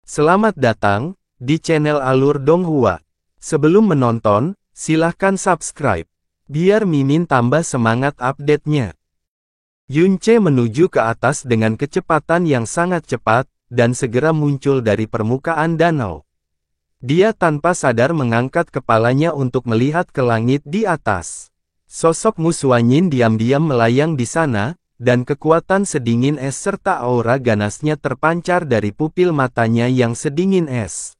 Selamat datang di channel Alur Donghua. Sebelum menonton, silahkan subscribe, biar Mimin tambah semangat update-nya. Yunche menuju ke atas dengan kecepatan yang sangat cepat, dan segera muncul dari permukaan danau. Dia tanpa sadar mengangkat kepalanya untuk melihat ke langit di atas. Sosok Mu Xuanyin diam-diam melayang di sana, dan kekuatan sedingin es serta aura ganasnya terpancar dari pupil matanya yang sedingin es.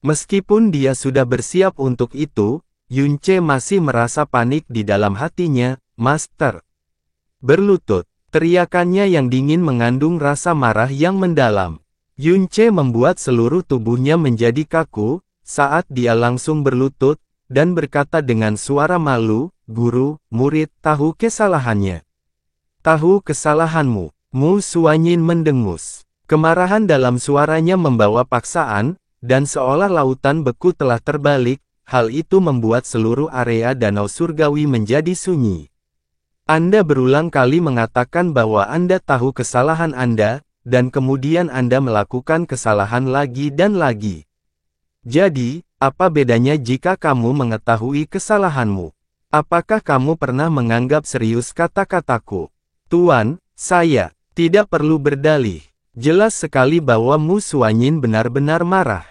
Meskipun dia sudah bersiap untuk itu, Yunche masih merasa panik di dalam hatinya. "Master!" Berlutut, teriakannya yang dingin mengandung rasa marah yang mendalam. Yunche membuat seluruh tubuhnya menjadi kaku, saat dia langsung berlutut, dan berkata dengan suara malu, "Guru, murid tahu kesalahannya." "Tahu kesalahanmu?" Mu Xuanyin mendengus. Kemarahan dalam suaranya membawa paksaan, dan seolah lautan beku telah terbalik, hal itu membuat seluruh area danau surgawi menjadi sunyi. "Anda berulang kali mengatakan bahwa Anda tahu kesalahan Anda, dan kemudian Anda melakukan kesalahan lagi dan lagi. Jadi, apa bedanya jika kamu mengetahui kesalahanmu? Apakah kamu pernah menganggap serius kata-kataku?" "Tuan, saya tidak perlu berdalih." Jelas sekali bahwa Mu Xuanyin benar-benar marah.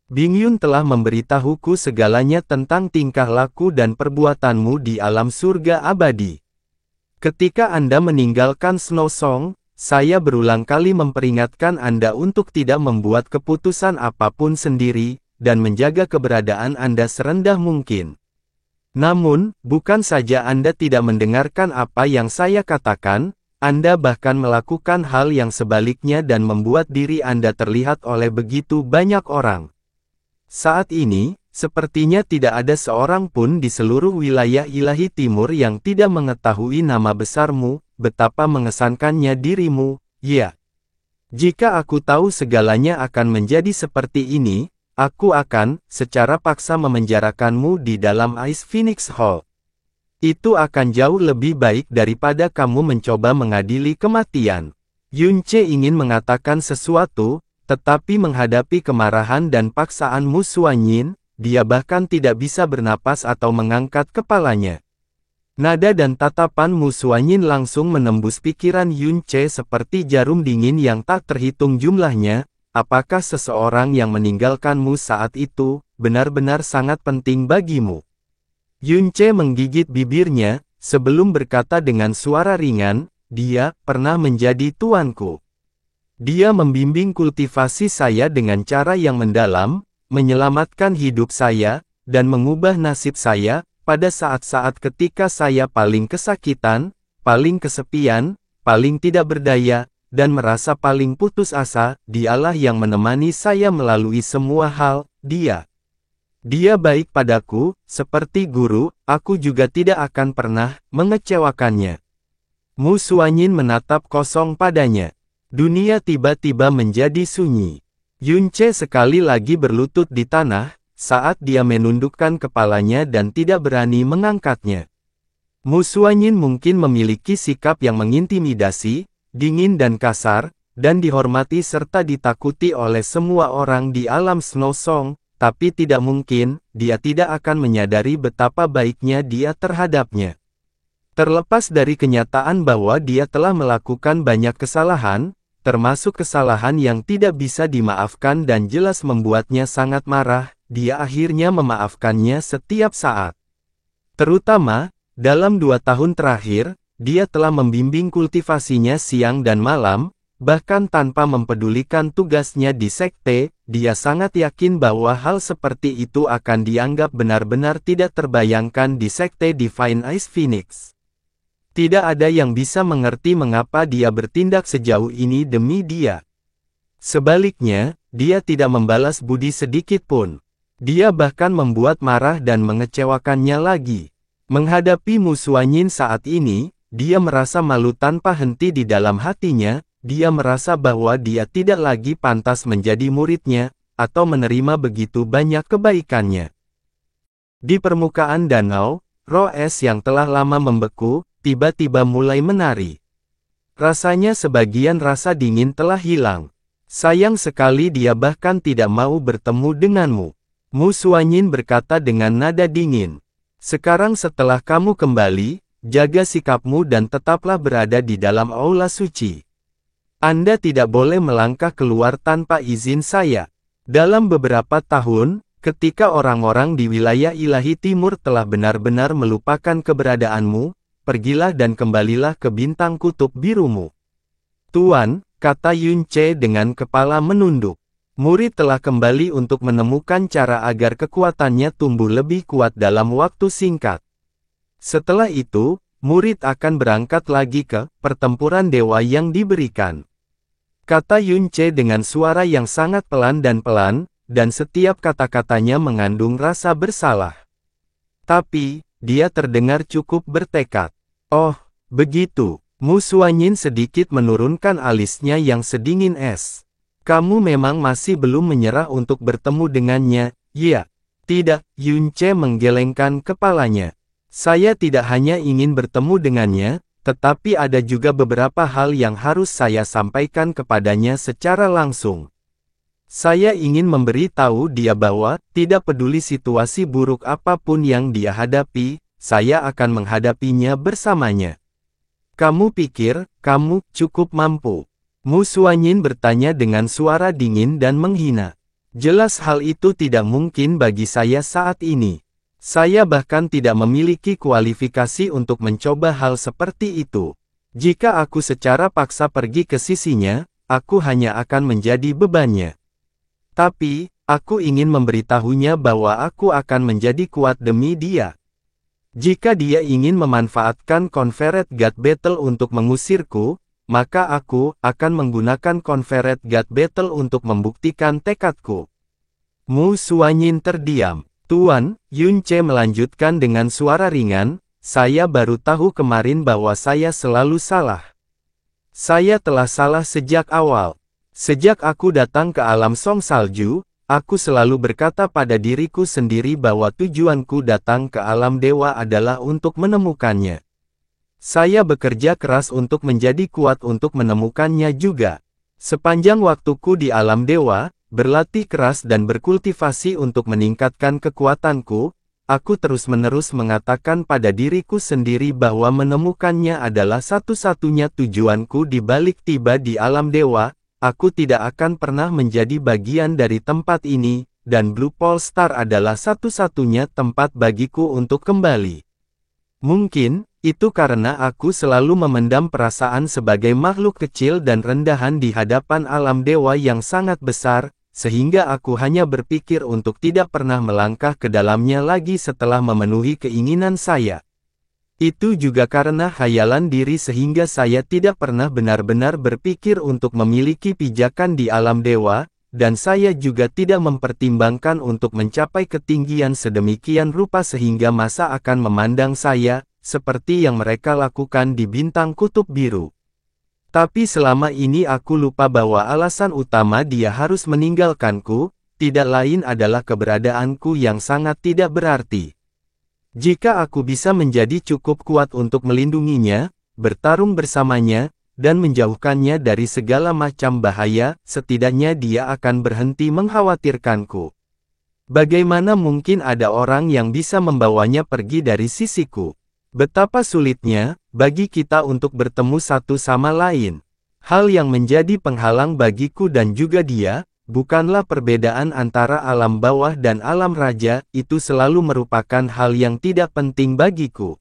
"Bingyun telah memberitahuku segalanya tentang tingkah laku dan perbuatanmu di alam surga abadi. Ketika Anda meninggalkan Snow Song, saya berulang kali memperingatkan Anda untuk tidak membuat keputusan apapun sendiri, dan menjaga keberadaan Anda serendah mungkin. Namun, bukan saja Anda tidak mendengarkan apa yang saya katakan, Anda bahkan melakukan hal yang sebaliknya dan membuat diri Anda terlihat oleh begitu banyak orang. Saat ini, sepertinya tidak ada seorang pun di seluruh wilayah ilahi timur yang tidak mengetahui nama besarmu, betapa mengesankannya dirimu, ya. Jika aku tahu segalanya akan menjadi seperti ini, aku akan, secara paksa memenjarakanmu di dalam Ice Phoenix Hall. Itu akan jauh lebih baik daripada kamu mencoba mengadili kematian." Yunche ingin mengatakan sesuatu, tetapi menghadapi kemarahan dan paksaan Mu Xuanyin, dia bahkan tidak bisa bernapas atau mengangkat kepalanya. Nada dan tatapan Mu Xuanyin langsung menembus pikiran Yunche seperti jarum dingin yang tak terhitung jumlahnya. "Apakah seseorang yang meninggalkanmu saat itu, benar-benar sangat penting bagimu?" Yunche menggigit bibirnya, sebelum berkata dengan suara ringan, "Dia pernah menjadi tuanku. Dia membimbing kultivasi saya dengan cara yang mendalam, menyelamatkan hidup saya, dan mengubah nasib saya, pada saat-saat ketika saya paling kesakitan, paling kesepian, paling tidak berdaya, dan merasa paling putus asa. Dialah yang menemani saya melalui semua hal. Dia baik padaku, seperti guru, aku juga tidak akan pernah mengecewakannya." Mu Xuanyin menatap kosong padanya. Dunia tiba-tiba menjadi sunyi. Yunche sekali lagi berlutut di tanah, saat dia menundukkan kepalanya dan tidak berani mengangkatnya. Mu Xuanyin mungkin memiliki sikap yang mengintimidasi, dingin dan kasar, dan dihormati serta ditakuti oleh semua orang di alam Snow Song, tapi tidak mungkin, dia tidak akan menyadari betapa baiknya dia terhadapnya. Terlepas dari kenyataan bahwa dia telah melakukan banyak kesalahan, termasuk kesalahan yang tidak bisa dimaafkan dan jelas membuatnya sangat marah, dia akhirnya memaafkannya setiap saat. Terutama, dalam 2 tahun terakhir, dia telah membimbing kultivasinya siang dan malam, bahkan tanpa mempedulikan tugasnya di sekte. Dia sangat yakin bahwa hal seperti itu akan dianggap benar-benar tidak terbayangkan di sekte Divine Ice Phoenix. Tidak ada yang bisa mengerti mengapa dia bertindak sejauh ini demi dia. Sebaliknya, dia tidak membalas budi sedikit pun. Dia bahkan membuat marah dan mengecewakannya lagi. Menghadapi Mu Xuanyin saat ini, dia merasa malu tanpa henti di dalam hatinya. Dia merasa bahwa dia tidak lagi pantas menjadi muridnya, atau menerima begitu banyak kebaikannya. Di permukaan danau, roh es yang telah lama membeku, tiba-tiba mulai menari. Rasanya sebagian rasa dingin telah hilang. Sayang sekali dia bahkan tidak mau bertemu denganmu. Mu Suanyin berkata dengan nada dingin. Sekarang setelah kamu kembali, jaga sikapmu dan tetaplah berada di dalam aula suci. Anda tidak boleh melangkah keluar tanpa izin saya. Dalam beberapa tahun, ketika orang-orang di wilayah ilahi timur telah benar-benar melupakan keberadaanmu, pergilah dan kembalilah ke bintang kutub birumu. Tuan, kata Yun Ce dengan kepala menunduk. Murid telah kembali untuk menemukan cara agar kekuatannya tumbuh lebih kuat dalam waktu singkat. Setelah itu, murid akan berangkat lagi ke pertempuran dewa yang diberikan. Kata Yun Ce dengan suara yang sangat pelan, dan setiap kata-katanya mengandung rasa bersalah. Tapi, dia terdengar cukup bertekad. Oh, begitu. Mu Suanyin sedikit menurunkan alisnya yang sedingin es. Kamu memang masih belum menyerah untuk bertemu dengannya, ya? Tidak, Yun Ce menggelengkan kepalanya. Saya tidak hanya ingin bertemu dengannya, tetapi ada juga beberapa hal yang harus saya sampaikan kepadanya secara langsung. Saya ingin memberi tahu dia bahwa, tidak peduli situasi buruk apapun yang dia hadapi, saya akan menghadapinya bersamanya. Kamu pikir, kamu cukup mampu? Mu Suanyin bertanya dengan suara dingin dan menghina. Jelas hal itu tidak mungkin bagi saya saat ini. Saya bahkan tidak memiliki kualifikasi untuk mencoba hal seperti itu. Jika aku secara paksa pergi ke sisinya, aku hanya akan menjadi bebannya. Tapi, aku ingin memberitahunya bahwa aku akan menjadi kuat demi dia. Jika dia ingin memanfaatkan Confederate God Battle untuk mengusirku, maka aku akan menggunakan Confederate God Battle untuk membuktikan tekadku. Mu Suanyin terdiam. Tuan, Yun Ce melanjutkan dengan suara ringan, saya baru tahu kemarin bahwa saya selalu salah. Saya telah salah sejak awal. Sejak aku datang ke alam Song Salju, aku selalu berkata pada diriku sendiri bahwa tujuanku datang ke alam dewa adalah untuk menemukannya. Saya bekerja keras untuk menjadi kuat untuk menemukannya juga. Sepanjang waktuku di alam dewa, berlatih keras dan berkultivasi untuk meningkatkan kekuatanku, aku terus-menerus mengatakan pada diriku sendiri bahwa menemukannya adalah satu-satunya tujuanku di balik tiba di alam dewa. Aku tidak akan pernah menjadi bagian dari tempat ini, dan Blue Pole Star adalah satu-satunya tempat bagiku untuk kembali. Mungkin, itu karena aku selalu memendam perasaan sebagai makhluk kecil dan rendahan di hadapan alam dewa yang sangat besar, sehingga aku hanya berpikir untuk tidak pernah melangkah ke dalamnya lagi setelah memenuhi keinginan saya. Itu juga karena khayalan diri sehingga saya tidak pernah benar-benar berpikir untuk memiliki pijakan di alam dewa, dan saya juga tidak mempertimbangkan untuk mencapai ketinggian sedemikian rupa sehingga masa akan memandang saya, seperti yang mereka lakukan di bintang kutub biru. Tapi selama ini aku lupa bahwa alasan utama dia harus meninggalkanku, tidak lain adalah keberadaanku yang sangat tidak berarti. Jika aku bisa menjadi cukup kuat untuk melindunginya, bertarung bersamanya, dan menjauhkannya dari segala macam bahaya, setidaknya dia akan berhenti mengkhawatirkanku. Bagaimana mungkin ada orang yang bisa membawanya pergi dari sisiku? Betapa sulitnya, bagi kita untuk bertemu satu sama lain. Hal yang menjadi penghalang bagiku dan juga dia, bukanlah perbedaan antara alam bawah dan alam raja, itu selalu merupakan hal yang tidak penting bagiku.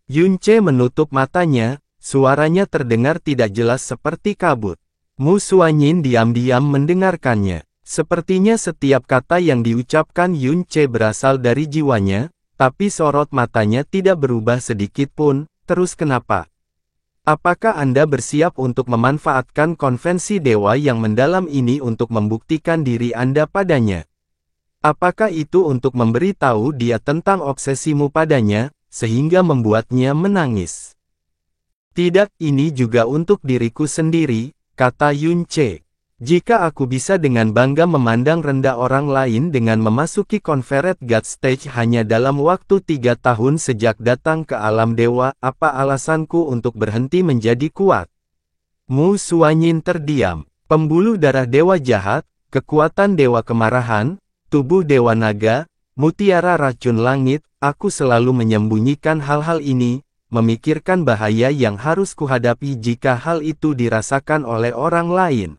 Yun Ce menutup matanya, suaranya terdengar tidak jelas seperti kabut. Mu Suanyin diam-diam mendengarkannya. Sepertinya setiap kata yang diucapkan Yun Ce berasal dari jiwanya, tapi sorot matanya tidak berubah sedikit pun. Terus kenapa? Apakah Anda bersiap untuk memanfaatkan konvensi dewa yang mendalam ini untuk membuktikan diri Anda padanya? Apakah itu untuk memberitahu dia tentang obsesimu padanya, sehingga membuatnya menangis? Tidak, ini juga untuk diriku sendiri, kata Yun Ce. Jika aku bisa dengan bangga memandang rendah orang lain dengan memasuki Confederate God Stage hanya dalam waktu 3 tahun sejak datang ke alam dewa, apa alasanku untuk berhenti menjadi kuat? Mu Suanyin terdiam. Pembuluh darah dewa jahat, kekuatan dewa kemarahan, tubuh dewa naga, mutiara racun langit, aku selalu menyembunyikan hal-hal ini, memikirkan bahaya yang harus kuhadapi jika hal itu dirasakan oleh orang lain.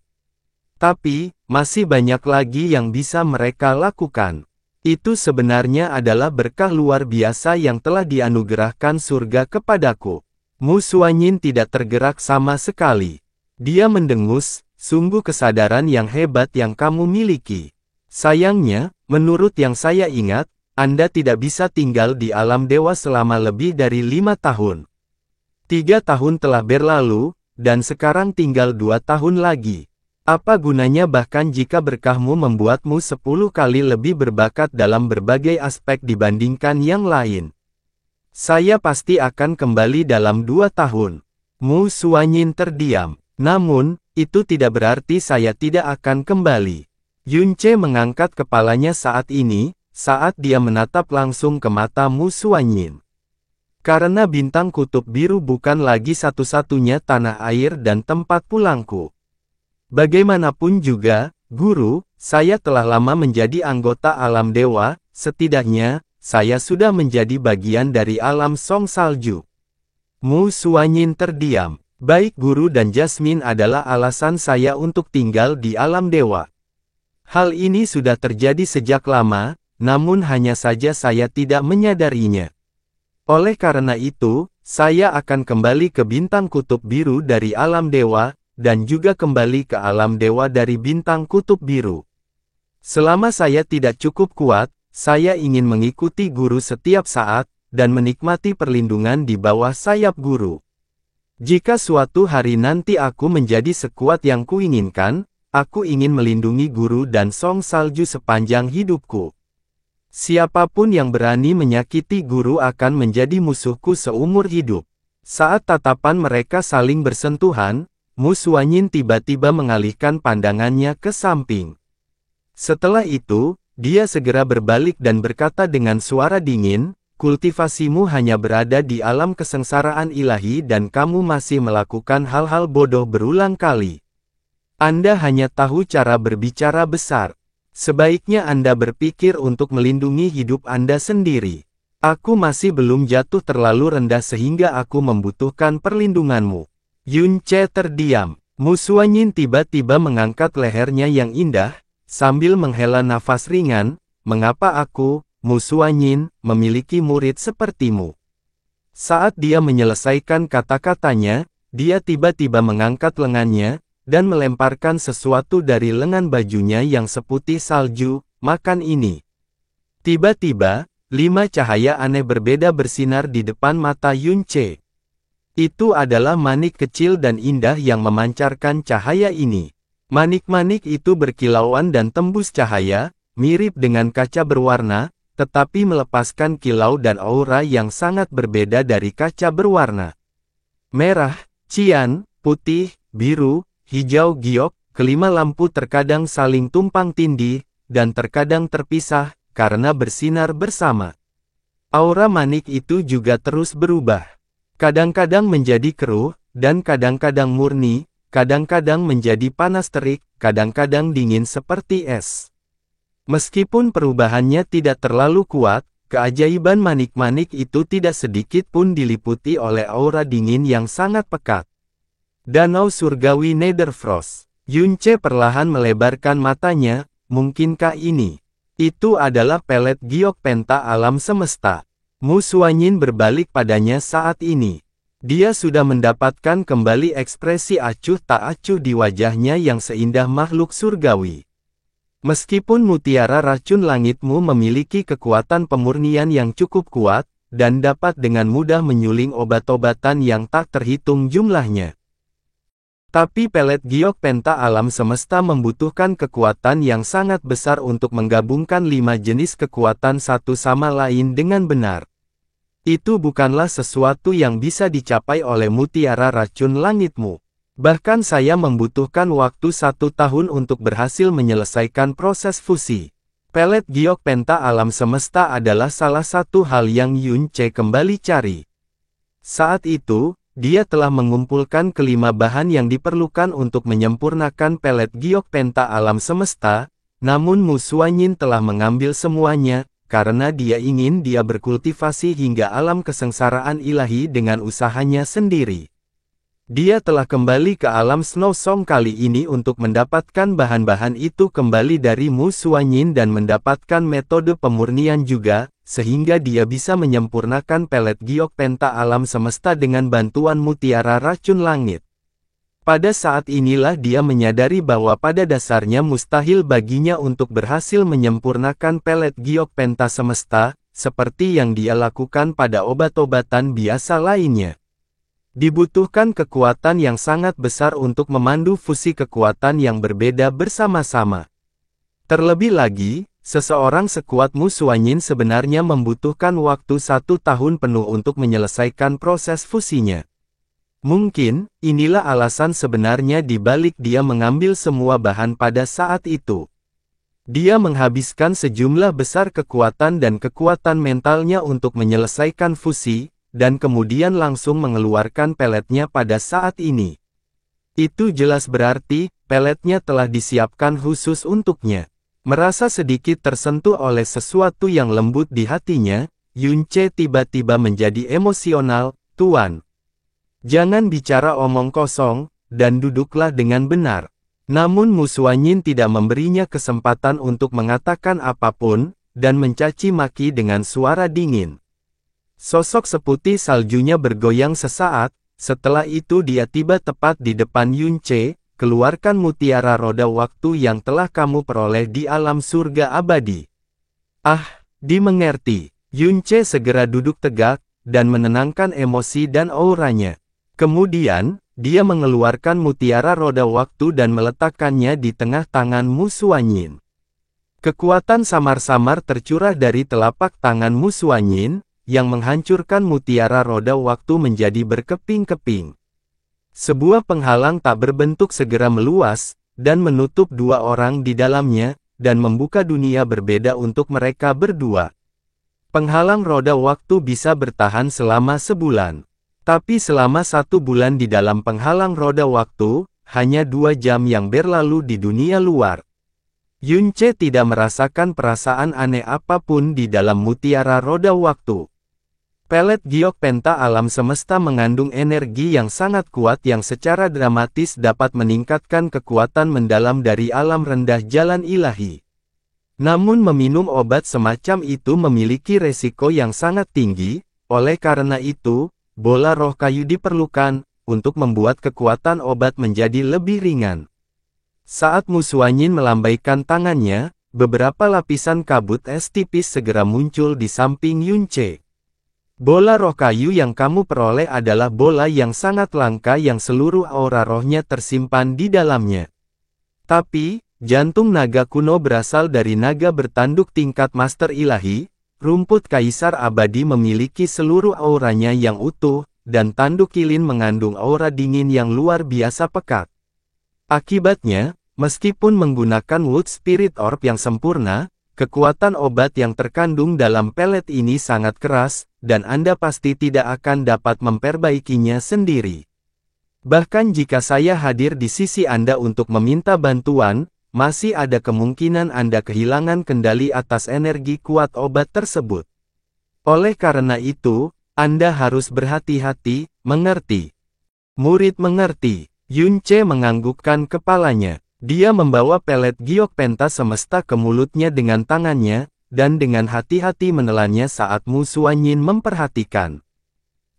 Tapi, masih banyak lagi yang bisa mereka lakukan. Itu sebenarnya adalah berkah luar biasa yang telah dianugerahkan surga kepadaku. Mu Xuanyin tidak tergerak sama sekali. Dia mendengus, sungguh kesadaran yang hebat yang kamu miliki. Sayangnya, menurut yang saya ingat, Anda tidak bisa tinggal di alam dewa selama lebih dari 5 tahun. 3 tahun telah berlalu, dan sekarang tinggal 2 tahun lagi. Apa gunanya bahkan jika berkahmu membuatmu 10 kali lebih berbakat dalam berbagai aspek dibandingkan yang lain? Saya pasti akan kembali dalam 2 tahun. Mu Xuanyin terdiam. Namun, itu tidak berarti saya tidak akan kembali. Yunce mengangkat kepalanya saat ini, saat dia menatap langsung ke mata Mu Xuanyin. Karena bintang kutub biru bukan lagi satu-satunya tanah air dan tempat pulangku. Bagaimanapun juga, Guru, saya telah lama menjadi anggota alam dewa, setidaknya, saya sudah menjadi bagian dari alam Song Salju. Mu Xuanyin terdiam. Baik Guru dan Jasmine adalah alasan saya untuk tinggal di alam dewa. Hal ini sudah terjadi sejak lama, namun hanya saja saya tidak menyadarinya. Oleh karena itu, saya akan kembali ke bintang kutub biru dari alam dewa, dan juga kembali ke alam dewa dari bintang kutub biru. Selama saya tidak cukup kuat, saya ingin mengikuti Guru setiap saat, dan menikmati perlindungan di bawah sayap Guru. Jika suatu hari nanti aku menjadi sekuat yang kuinginkan, aku ingin melindungi Guru dan Song Salju sepanjang hidupku. Siapapun yang berani menyakiti Guru akan menjadi musuhku seumur hidup. Saat tatapan mereka saling bersentuhan, Mu Xuanyin tiba-tiba mengalihkan pandangannya ke samping. Setelah itu, dia segera berbalik dan berkata dengan suara dingin, kultivasimu hanya berada di alam kesengsaraan ilahi dan kamu masih melakukan hal-hal bodoh berulang kali. Anda hanya tahu cara berbicara besar. Sebaiknya Anda berpikir untuk melindungi hidup Anda sendiri. Aku masih belum jatuh terlalu rendah sehingga aku membutuhkan perlindunganmu. Yunce terdiam. Mu Xuanyin tiba-tiba mengangkat lehernya yang indah, sambil menghela nafas ringan, mengapa aku, Mu Xuanyin, memiliki murid sepertimu? Saat dia menyelesaikan kata-katanya, dia tiba-tiba mengangkat lengannya, dan melemparkan sesuatu dari lengan bajunya yang seputih salju, makan ini. Tiba-tiba, 5 cahaya aneh berbeda bersinar di depan mata Yunce. Itu adalah manik kecil dan indah yang memancarkan cahaya ini. Manik-manik itu berkilauan dan tembus cahaya, mirip dengan kaca berwarna, tetapi melepaskan kilau dan aura yang sangat berbeda dari kaca berwarna. Merah, cian, putih, biru, hijau giok, kelima lampu terkadang saling tumpang tindih, dan terkadang terpisah, karena bersinar bersama. Aura manik itu juga terus berubah. Kadang-kadang menjadi keruh, dan kadang-kadang murni, kadang-kadang menjadi panas terik, kadang-kadang dingin seperti es. Meskipun perubahannya tidak terlalu kuat, keajaiban manik-manik itu tidak sedikit pun diliputi oleh aura dingin yang sangat pekat. Danau surgawi Netherfrost. Yunce perlahan melebarkan matanya, mungkinkah ini? Itu adalah pelet giok penta alam semesta. Mu Xuanyin berbalik padanya saat ini. Dia sudah mendapatkan kembali ekspresi acuh tak acuh di wajahnya yang seindah makhluk surgawi. Meskipun mutiara racun langitmu memiliki kekuatan pemurnian yang cukup kuat, dan dapat dengan mudah menyuling obat-obatan yang tak terhitung jumlahnya. Tapi pelet giok penta alam semesta membutuhkan kekuatan yang sangat besar untuk menggabungkan 5 jenis kekuatan satu sama lain dengan benar. Itu bukanlah sesuatu yang bisa dicapai oleh mutiara racun langitmu. Bahkan saya membutuhkan waktu 1 tahun untuk berhasil menyelesaikan proses fusi. Pelet giok penta alam semesta adalah salah satu hal yang Yunce kembali cari. Saat itu, dia telah mengumpulkan kelima bahan yang diperlukan untuk menyempurnakan pelet giok penta alam semesta, namun Mu Xuanyin telah mengambil semuanya, karena dia ingin dia berkultivasi hingga alam kesengsaraan ilahi dengan usahanya sendiri. Dia telah kembali ke alam Snow Song kali ini untuk mendapatkan bahan-bahan itu kembali dari Mu Xuanyin dan mendapatkan metode pemurnian juga, sehingga dia bisa menyempurnakan pelet giok penta alam semesta dengan bantuan mutiara racun langit. Pada saat inilah dia menyadari bahwa pada dasarnya mustahil baginya untuk berhasil menyempurnakan pelet giok penta semesta, seperti yang dia lakukan pada obat-obatan biasa lainnya. Dibutuhkan kekuatan yang sangat besar untuk memandu fusi kekuatan yang berbeda bersama-sama. Terlebih lagi, seseorang sekuat Mu Xuanyin sebenarnya membutuhkan waktu 1 tahun penuh untuk menyelesaikan proses fusinya. Mungkin, inilah alasan sebenarnya di balik dia mengambil semua bahan pada saat itu. Dia menghabiskan sejumlah besar kekuatan dan kekuatan mentalnya untuk menyelesaikan fusi, dan kemudian langsung mengeluarkan peletnya pada saat ini. Itu jelas berarti, peletnya telah disiapkan khusus untuknya. Merasa sedikit tersentuh oleh sesuatu yang lembut di hatinya, Yunce tiba-tiba menjadi emosional. "Tuan, jangan bicara omong kosong, dan duduklah dengan benar." Namun Mu Xuanyin tidak memberinya kesempatan untuk mengatakan apapun, dan mencaci maki dengan suara dingin. Sosok seputih saljunya bergoyang sesaat, setelah itu dia tiba tepat di depan Yunce. "Keluarkan mutiara roda waktu yang telah kamu peroleh di alam surga abadi." "Ah, dimengerti." Yunce segera duduk tegak, dan menenangkan emosi dan auranya. Kemudian, dia mengeluarkan mutiara roda waktu dan meletakkannya di tengah tangan Mu Xuanyin. Kekuatan samar-samar tercurah dari telapak tangan Mu Xuanyin, yang menghancurkan mutiara roda waktu menjadi berkeping-keping. Sebuah penghalang tak berbentuk segera meluas, dan menutup dua orang di dalamnya, dan membuka dunia berbeda untuk mereka berdua. Penghalang roda waktu bisa bertahan selama sebulan. Tapi selama 1 bulan di dalam penghalang roda waktu, hanya 2 jam yang berlalu di dunia luar. Yunce tidak merasakan perasaan aneh apapun di dalam mutiara roda waktu. Pelet giok penta alam semesta mengandung energi yang sangat kuat yang secara dramatis dapat meningkatkan kekuatan mendalam dari alam rendah jalan ilahi. Namun meminum obat semacam itu memiliki resiko yang sangat tinggi, oleh karena itu, bola roh kayu diperlukan, untuk membuat kekuatan obat menjadi lebih ringan. Saat Mu Xuanyin melambaikan tangannya, beberapa lapisan kabut es tipis segera muncul di samping Yunce. "Bola roh kayu yang kamu peroleh adalah bola yang sangat langka yang seluruh aura rohnya tersimpan di dalamnya. Tapi, jantung naga kuno berasal dari naga bertanduk tingkat master ilahi, rumput kaisar abadi memiliki seluruh auranya yang utuh, dan tanduk kilin mengandung aura dingin yang luar biasa pekat. Akibatnya, meskipun menggunakan Wood Spirit Orb yang sempurna, kekuatan obat yang terkandung dalam pelet ini sangat keras, dan Anda pasti tidak akan dapat memperbaikinya sendiri. Bahkan jika saya hadir di sisi Anda untuk meminta bantuan, masih ada kemungkinan Anda kehilangan kendali atas energi kuat obat tersebut. Oleh karena itu, Anda harus berhati-hati, mengerti?" "Murid mengerti." Yunce menganggukkan kepalanya. Dia membawa pelet giok penta semesta ke mulutnya dengan tangannya, dan dengan hati-hati menelannya saat Mu Xuanyin memperhatikan.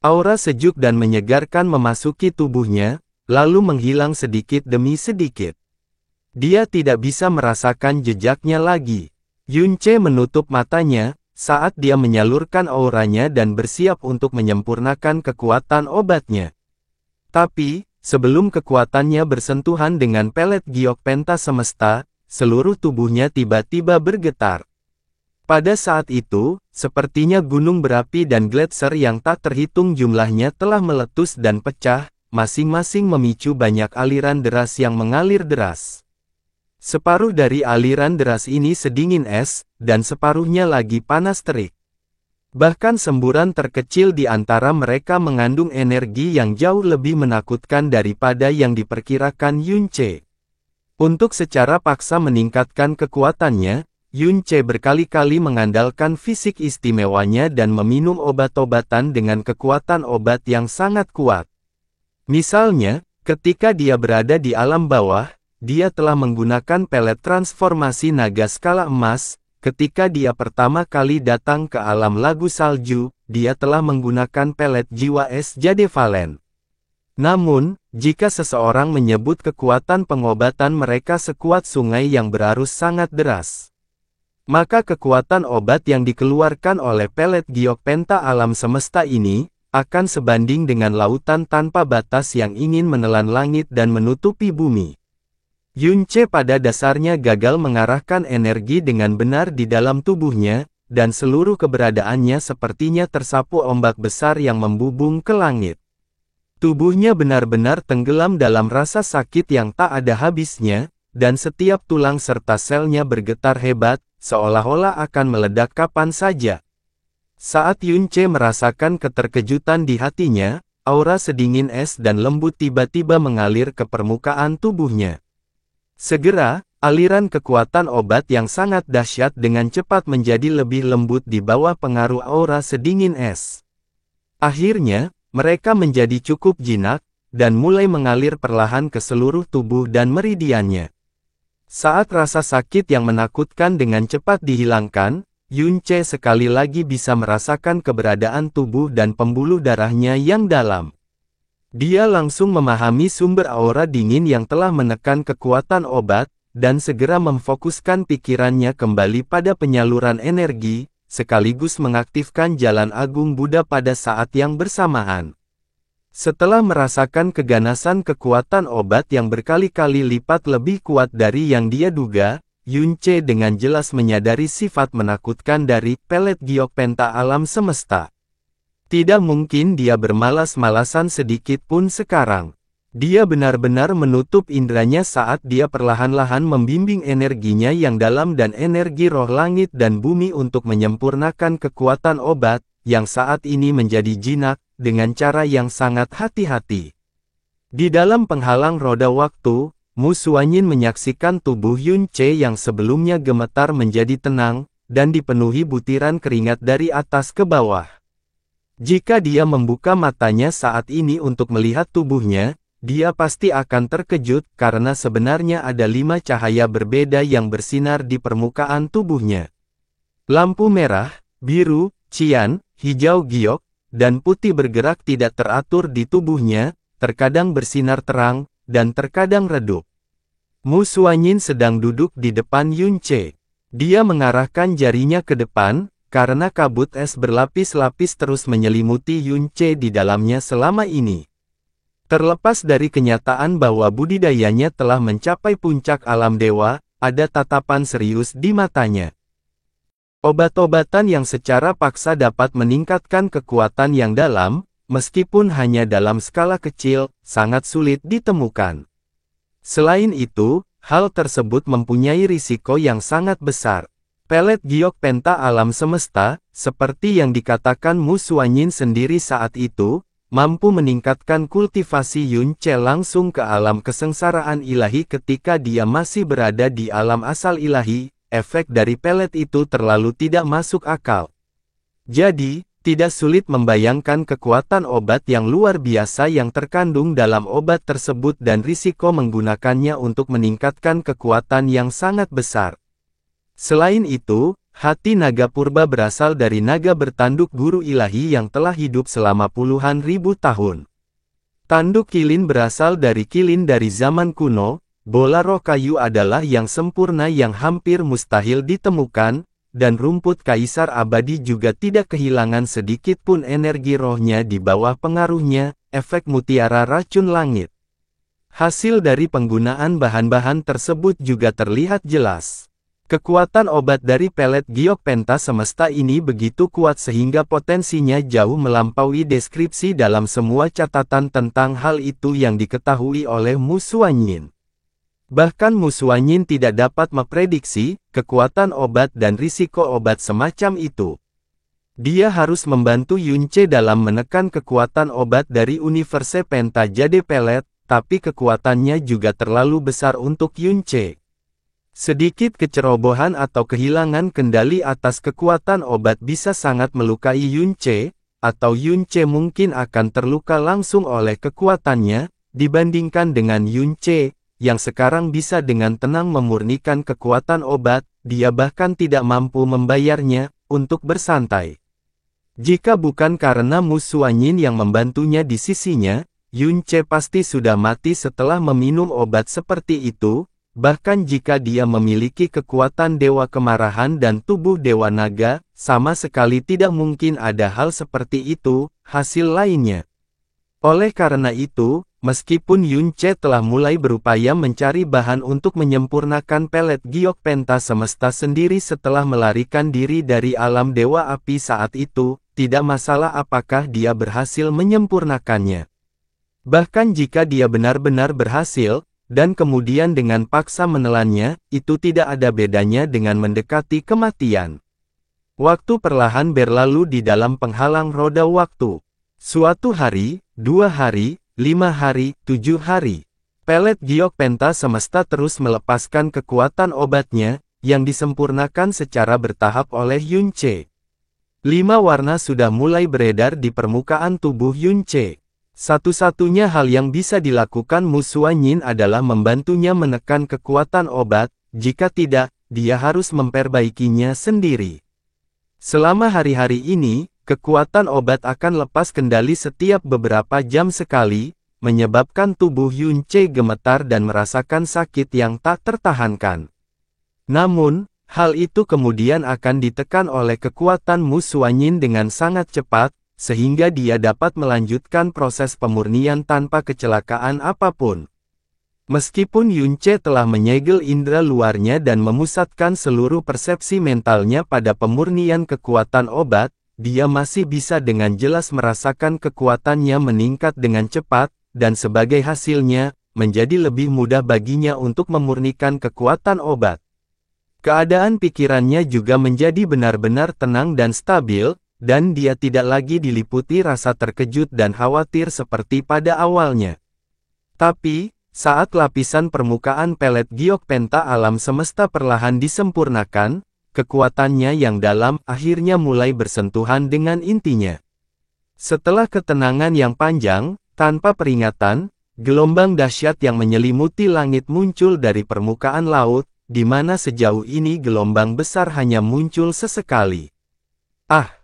Aura sejuk dan menyegarkan memasuki tubuhnya, lalu menghilang sedikit demi sedikit. Dia tidak bisa merasakan jejaknya lagi. Yunce menutup matanya, saat dia menyalurkan auranya dan bersiap untuk menyempurnakan kekuatan obatnya. Tapi, sebelum kekuatannya bersentuhan dengan pelet giok penta semesta, seluruh tubuhnya tiba-tiba bergetar. Pada saat itu, sepertinya gunung berapi dan gletser yang tak terhitung jumlahnya telah meletus dan pecah, masing-masing memicu banyak aliran deras yang mengalir deras. Separuh dari aliran deras ini sedingin es, dan separuhnya lagi panas terik. Bahkan semburan terkecil di antara mereka mengandung energi yang jauh lebih menakutkan daripada yang diperkirakan Yunce. Untuk secara paksa meningkatkan kekuatannya, Yunce berkali-kali mengandalkan fisik istimewanya dan meminum obat-obatan dengan kekuatan obat yang sangat kuat. Misalnya, ketika dia berada di alam bawah, dia telah menggunakan pelet transformasi naga skala emas. Ketika dia pertama kali datang ke alam lagu salju, dia telah menggunakan pelet jiwa es Jade Valen. Namun, jika seseorang menyebut kekuatan pengobatan mereka sekuat sungai yang berarus sangat deras, maka kekuatan obat yang dikeluarkan oleh pelet giok penta alam semesta ini, akan sebanding dengan lautan tanpa batas yang ingin menelan langit dan menutupi bumi. Yunce pada dasarnya gagal mengarahkan energi dengan benar di dalam tubuhnya, dan seluruh keberadaannya sepertinya tersapu ombak besar yang membubung ke langit. Tubuhnya benar-benar tenggelam dalam rasa sakit yang tak ada habisnya, dan setiap tulang serta selnya bergetar hebat, seolah-olah akan meledak kapan saja. Saat Yunce merasakan keterkejutan di hatinya, aura sedingin es dan lembut tiba-tiba mengalir ke permukaan tubuhnya. Segera, aliran kekuatan obat yang sangat dahsyat dengan cepat menjadi lebih lembut di bawah pengaruh aura sedingin es. Akhirnya, mereka menjadi cukup jinak, dan mulai mengalir perlahan ke seluruh tubuh dan meridiannya. Saat rasa sakit yang menakutkan dengan cepat dihilangkan, Yunce sekali lagi bisa merasakan keberadaan tubuh dan pembuluh darahnya yang dalam. Dia langsung memahami sumber aura dingin yang telah menekan kekuatan obat, dan segera memfokuskan pikirannya kembali pada penyaluran energi, sekaligus mengaktifkan jalan agung Buddha pada saat yang bersamaan. Setelah merasakan keganasan kekuatan obat yang berkali-kali lipat lebih kuat dari yang dia duga, Yunce dengan jelas menyadari sifat menakutkan dari pelet giok penta alam semesta. Tidak mungkin dia bermalas-malasan sedikit pun sekarang. Dia benar-benar menutup indranya saat dia perlahan-lahan membimbing energinya yang dalam dan energi roh langit dan bumi untuk menyempurnakan kekuatan obat, yang saat ini menjadi jinak, dengan cara yang sangat hati-hati. Di dalam penghalang roda waktu, Mu Xuanyin menyaksikan tubuh Yunce yang sebelumnya gemetar menjadi tenang, dan dipenuhi butiran keringat dari atas ke bawah. Jika dia membuka matanya saat ini untuk melihat tubuhnya, dia pasti akan terkejut karena sebenarnya ada 5 cahaya berbeda yang bersinar di permukaan tubuhnya. Lampu merah, biru, cian, hijau giok, dan putih bergerak tidak teratur di tubuhnya, terkadang bersinar terang, dan terkadang redup. Mu Xuanyin sedang duduk di depan Yunce. Dia mengarahkan jarinya ke depan, karena kabut es berlapis-lapis terus menyelimuti Yunce di dalamnya selama ini. Terlepas dari kenyataan bahwa budidayanya telah mencapai puncak alam dewa, ada tatapan serius di matanya. Obat-obatan yang secara paksa dapat meningkatkan kekuatan yang dalam, meskipun hanya dalam skala kecil, sangat sulit ditemukan. Selain itu, hal tersebut mempunyai risiko yang sangat besar. Pelet giok penta alam semesta, seperti yang dikatakan Mu Xuanyin sendiri saat itu, mampu meningkatkan kultivasi Yunce langsung ke alam kesengsaraan ilahi ketika dia masih berada di alam asal ilahi. Efek dari pelet itu terlalu tidak masuk akal. Jadi, tidak sulit membayangkan kekuatan obat yang luar biasa yang terkandung dalam obat tersebut dan risiko menggunakannya untuk meningkatkan kekuatan yang sangat besar. Selain itu, hati naga purba berasal dari naga bertanduk guru ilahi yang telah hidup selama puluhan ribu tahun. Tanduk kilin berasal dari kilin dari zaman kuno, bola roh kayu adalah yang sempurna yang hampir mustahil ditemukan, dan rumput kaisar abadi juga tidak kehilangan sedikit pun energi rohnya di bawah pengaruhnya, efek mutiara racun langit. Hasil dari penggunaan bahan-bahan tersebut juga terlihat jelas. Kekuatan obat dari pelet giok penta semesta ini begitu kuat sehingga potensinya jauh melampaui deskripsi dalam semua catatan tentang hal itu yang diketahui oleh Mu Xuanyin. Bahkan Mu Xuanyin tidak dapat memprediksi kekuatan obat dan risiko obat semacam itu. Dia harus membantu Yunce dalam menekan kekuatan obat dari Universe Penta Jade Pelet, tapi kekuatannya juga terlalu besar untuk Yunce. Sedikit kecerobohan atau kehilangan kendali atas kekuatan obat bisa sangat melukai Yunce, atau Yunce mungkin akan terluka langsung oleh kekuatannya, dibandingkan dengan Yunce, yang sekarang bisa dengan tenang memurnikan kekuatan obat, dia bahkan tidak mampu membayarnya, untuk bersantai. Jika bukan karena Mu Xuanyin yang membantunya di sisinya, Yunce pasti sudah mati setelah meminum obat seperti itu, bahkan jika dia memiliki kekuatan Dewa Kemarahan dan tubuh Dewa Naga, sama sekali tidak mungkin ada hal seperti itu, hasil lainnya. Oleh karena itu, meskipun Yunce telah mulai berupaya mencari bahan untuk menyempurnakan pelet giok penta semesta sendiri setelah melarikan diri dari alam Dewa Api saat itu, tidak masalah apakah dia berhasil menyempurnakannya. Bahkan jika dia benar-benar berhasil, dan kemudian dengan paksa menelannya, itu tidak ada bedanya dengan mendekati kematian. Waktu perlahan berlalu di dalam penghalang roda waktu. Suatu hari, 2 hari, 5 hari, 7 hari. Pelet giok penta semesta terus melepaskan kekuatan obatnya, yang disempurnakan secara bertahap oleh Yunce. 5 warna sudah mulai beredar di permukaan tubuh Yunce. Satu-satunya hal yang bisa dilakukan Mu Xuanyin adalah membantunya menekan kekuatan obat, jika tidak, dia harus memperbaikinya sendiri. Selama hari-hari ini, kekuatan obat akan lepas kendali setiap beberapa jam sekali, menyebabkan tubuh Yunce gemetar dan merasakan sakit yang tak tertahankan. Namun, hal itu kemudian akan ditekan oleh kekuatan Mu Xuanyin dengan sangat cepat, sehingga dia dapat melanjutkan proses pemurnian tanpa kecelakaan apapun. Meskipun Yunce telah menyegel indera luarnya dan memusatkan seluruh persepsi mentalnya pada pemurnian kekuatan obat, dia masih bisa dengan jelas merasakan kekuatannya meningkat dengan cepat, dan sebagai hasilnya, menjadi lebih mudah baginya untuk memurnikan kekuatan obat. Keadaan pikirannya juga menjadi benar-benar tenang dan stabil, dan dia tidak lagi diliputi rasa terkejut dan khawatir seperti pada awalnya. Tapi, saat lapisan permukaan pelet giok penta alam semesta perlahan disempurnakan, kekuatannya yang dalam akhirnya mulai bersentuhan dengan intinya. Setelah ketenangan yang panjang, tanpa peringatan, gelombang dahsyat yang menyelimuti langit muncul dari permukaan laut, di mana sejauh ini gelombang besar hanya muncul sesekali. Ah!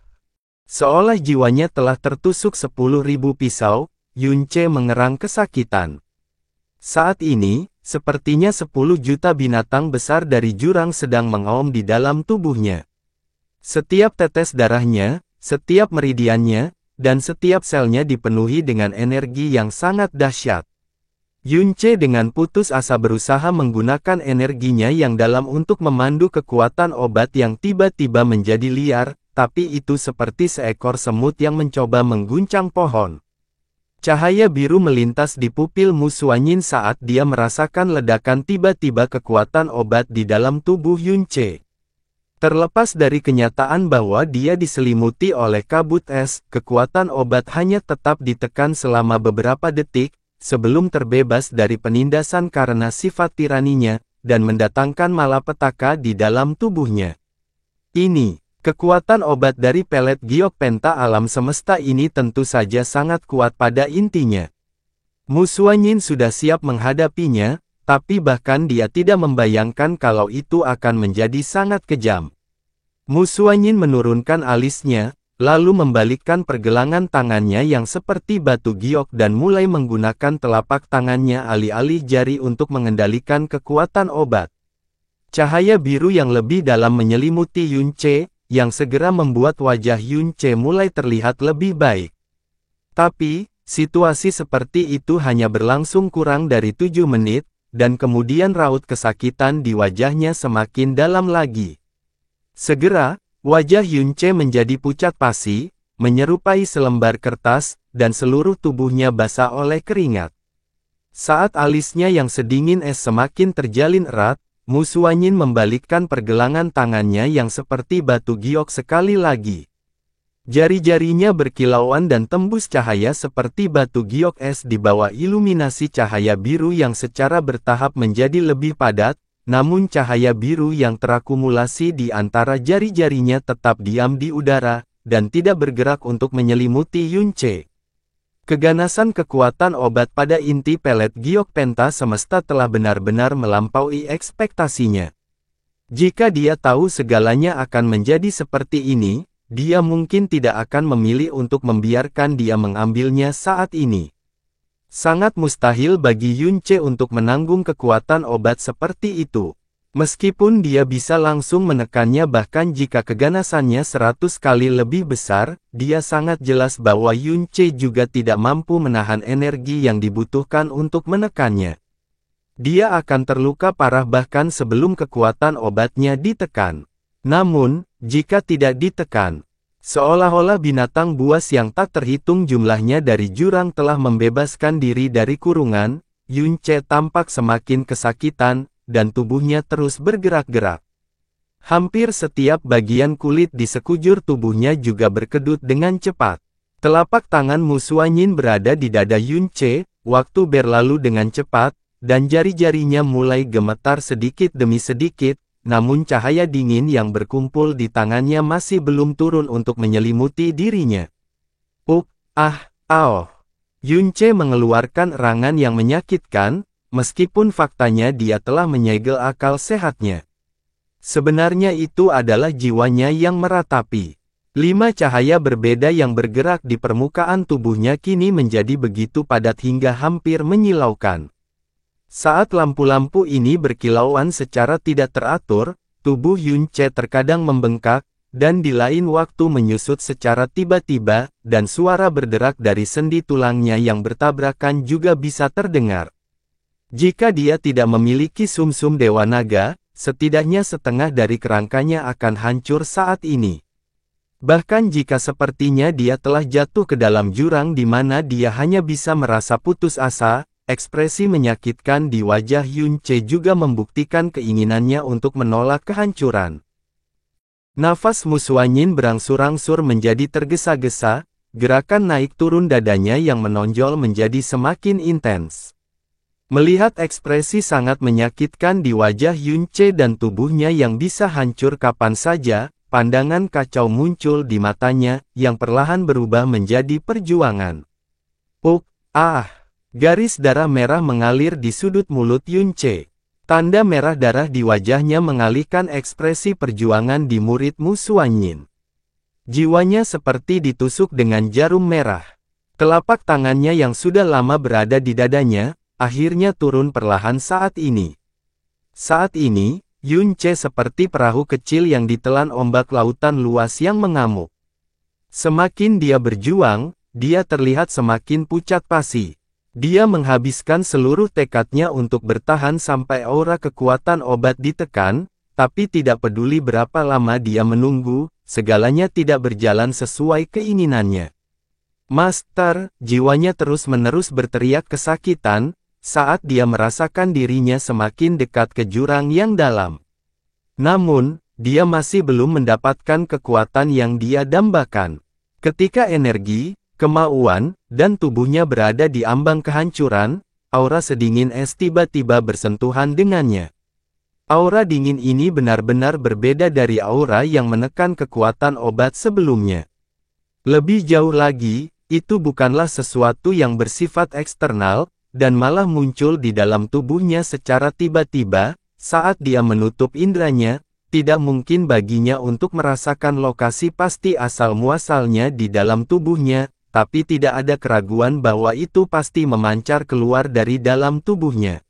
Seolah jiwanya telah tertusuk 10.000 pisau, Yunce mengerang kesakitan. Saat ini, sepertinya 10 juta binatang besar dari jurang sedang mengaum di dalam tubuhnya. Setiap tetes darahnya, setiap meridiannya, dan setiap selnya dipenuhi dengan energi yang sangat dahsyat. Yunce dengan putus asa berusaha menggunakan energinya yang dalam untuk memandu kekuatan obat yang tiba-tiba menjadi liar, tapi itu seperti seekor semut yang mencoba mengguncang pohon. Cahaya biru melintas di pupil Mu Xuanyin saat dia merasakan ledakan tiba-tiba kekuatan obat di dalam tubuh Yunce. Terlepas dari kenyataan bahwa dia diselimuti oleh kabut es, kekuatan obat hanya tetap ditekan selama beberapa detik, sebelum terbebas dari penindasan karena sifat tiraninya, dan mendatangkan malapetaka di dalam tubuhnya. Ini, kekuatan obat dari pelet giok penta alam semesta ini tentu saja sangat kuat pada intinya. Mu Xuanyin sudah siap menghadapinya, tapi bahkan dia tidak membayangkan kalau itu akan menjadi sangat kejam. Mu Xuanyin menurunkan alisnya, lalu membalikkan pergelangan tangannya yang seperti batu giok dan mulai menggunakan telapak tangannya alih-alih jari untuk mengendalikan kekuatan obat. Cahaya biru yang lebih dalam menyelimuti Yunce, yang segera membuat wajah Yunce mulai terlihat lebih baik. Tapi, situasi seperti itu hanya berlangsung kurang dari 7 menit, dan kemudian raut kesakitan di wajahnya semakin dalam lagi. Segera, wajah Yunce menjadi pucat pasi, menyerupai selembar kertas, dan seluruh tubuhnya basah oleh keringat. Saat alisnya yang sedingin es semakin terjalin erat, Mu Xuanyin membalikkan pergelangan tangannya yang seperti batu giok sekali lagi. Jari-jarinya berkilauan dan tembus cahaya seperti batu giok es di bawah iluminasi cahaya biru yang secara bertahap menjadi lebih padat, namun cahaya biru yang terakumulasi di antara jari-jarinya tetap diam di udara, dan tidak bergerak untuk menyelimuti Yunce. Keganasan kekuatan obat pada inti pelet giok penta semesta telah benar-benar melampaui ekspektasinya. Jika dia tahu segalanya akan menjadi seperti ini, dia mungkin tidak akan memilih untuk membiarkan dia mengambilnya saat ini. Sangat mustahil bagi Yunce untuk menanggung kekuatan obat seperti itu. Meskipun dia bisa langsung menekannya bahkan jika keganasannya 100 kali lebih besar, dia sangat jelas bahwa Yunce juga tidak mampu menahan energi yang dibutuhkan untuk menekannya. Dia akan terluka parah bahkan sebelum kekuatan obatnya ditekan. Namun, jika tidak ditekan, seolah-olah binatang buas yang tak terhitung jumlahnya dari jurang telah membebaskan diri dari kurungan, Yunce tampak semakin kesakitan, dan tubuhnya terus bergerak-gerak. Hampir setiap bagian kulit di sekujur tubuhnya juga berkedut dengan cepat. Telapak tangan Mu Xuanyin berada di dada Yunce, waktu berlalu dengan cepat, dan jari-jarinya mulai gemetar sedikit demi sedikit, namun cahaya dingin yang berkumpul di tangannya masih belum turun untuk menyelimuti dirinya. Yunce mengeluarkan erangan yang menyakitkan, meskipun faktanya dia telah menyegel akal sehatnya. Sebenarnya itu adalah jiwanya yang meratapi. 5 cahaya berbeda yang bergerak di permukaan tubuhnya kini menjadi begitu padat hingga hampir menyilaukan. Saat lampu-lampu ini berkilauan secara tidak teratur, tubuh Yunce terkadang membengkak, dan di lain waktu menyusut secara tiba-tiba, dan suara berderak dari sendi tulangnya yang bertabrakan juga bisa terdengar. Jika dia tidak memiliki sumsum Dewa Naga, setidaknya setengah dari kerangkanya akan hancur saat ini. Bahkan jika sepertinya dia telah jatuh ke dalam jurang di mana dia hanya bisa merasa putus asa, ekspresi menyakitkan di wajah Yunce juga membuktikan keinginannya untuk menolak kehancuran. Nafas Mu Xuanyin berangsur-angsur menjadi tergesa-gesa, gerakan naik turun dadanya yang menonjol menjadi semakin intens. Melihat ekspresi sangat menyakitkan di wajah Yunce dan tubuhnya yang bisa hancur kapan saja, pandangan kacau muncul di matanya, yang perlahan berubah menjadi perjuangan. Garis darah merah mengalir di sudut mulut Yunce. Tanda merah darah di wajahnya mengalihkan ekspresi perjuangan di murid Mu Xuanyin. Jiwanya seperti ditusuk dengan jarum merah. Telapak tangannya yang sudah lama berada di dadanya, akhirnya turun perlahan saat ini. Saat ini, Yunce seperti perahu kecil yang ditelan ombak lautan luas yang mengamuk. Semakin dia berjuang, dia terlihat semakin pucat pasi. Dia menghabiskan seluruh tekadnya untuk bertahan sampai aura kekuatan obat ditekan, tapi tidak peduli berapa lama dia menunggu, segalanya tidak berjalan sesuai keinginannya. Master, jiwanya terus-menerus berteriak kesakitan, saat dia merasakan dirinya semakin dekat ke jurang yang dalam. Namun, dia masih belum mendapatkan kekuatan yang dia dambakan. Ketika energi, kemauan, dan tubuhnya berada di ambang kehancuran, aura sedingin es tiba-tiba bersentuhan dengannya. Aura dingin ini benar-benar berbeda dari aura yang menekan kekuatan obat sebelumnya. Lebih jauh lagi, itu bukanlah sesuatu yang bersifat eksternal, dan malah muncul di dalam tubuhnya secara tiba-tiba, saat dia menutup indranya, tidak mungkin baginya untuk merasakan lokasi pasti asal-muasalnya di dalam tubuhnya, tapi tidak ada keraguan bahwa itu pasti memancar keluar dari dalam tubuhnya.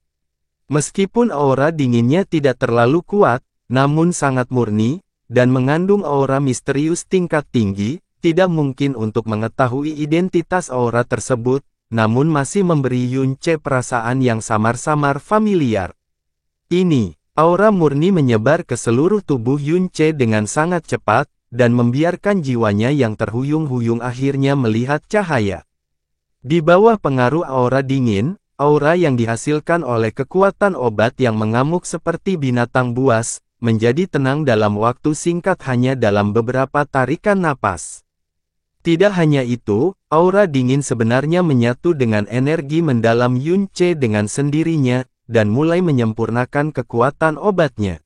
Meskipun aura dinginnya tidak terlalu kuat, namun sangat murni, dan mengandung aura misterius tingkat tinggi, tidak mungkin untuk mengetahui identitas aura tersebut, namun masih memberi Yunce perasaan yang samar-samar familiar. Ini, aura murni menyebar ke seluruh tubuh Yunce dengan sangat cepat, dan membiarkan jiwanya yang terhuyung-huyung akhirnya melihat cahaya. Di bawah pengaruh aura dingin, aura yang dihasilkan oleh kekuatan obat yang mengamuk seperti binatang buas, menjadi tenang dalam waktu singkat hanya dalam beberapa tarikan napas. Tidak hanya itu, aura dingin sebenarnya menyatu dengan energi mendalam Yunce dengan sendirinya, dan mulai menyempurnakan kekuatan obatnya.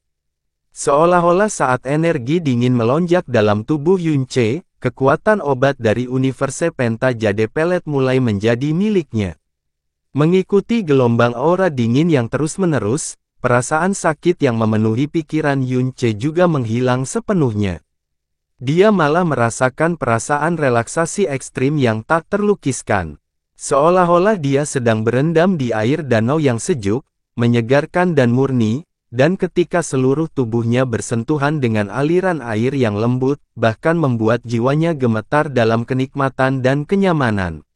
Seolah-olah saat energi dingin melonjak dalam tubuh Yunce, kekuatan obat dari Universe Penta Jade Pelet mulai menjadi miliknya. Mengikuti gelombang aura dingin yang terus-menerus, perasaan sakit yang memenuhi pikiran Yunce juga menghilang sepenuhnya. Dia malah merasakan perasaan relaksasi ekstrim yang tak terlukiskan. Seolah-olah dia sedang berendam di air danau yang sejuk, menyegarkan dan murni, dan ketika seluruh tubuhnya bersentuhan dengan aliran air yang lembut, bahkan membuat jiwanya gemetar dalam kenikmatan dan kenyamanan.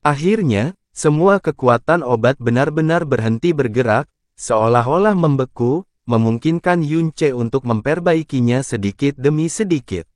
Akhirnya, semua kekuatan obat benar-benar berhenti bergerak, seolah-olah membeku, memungkinkan Yunce untuk memperbaikinya sedikit demi sedikit.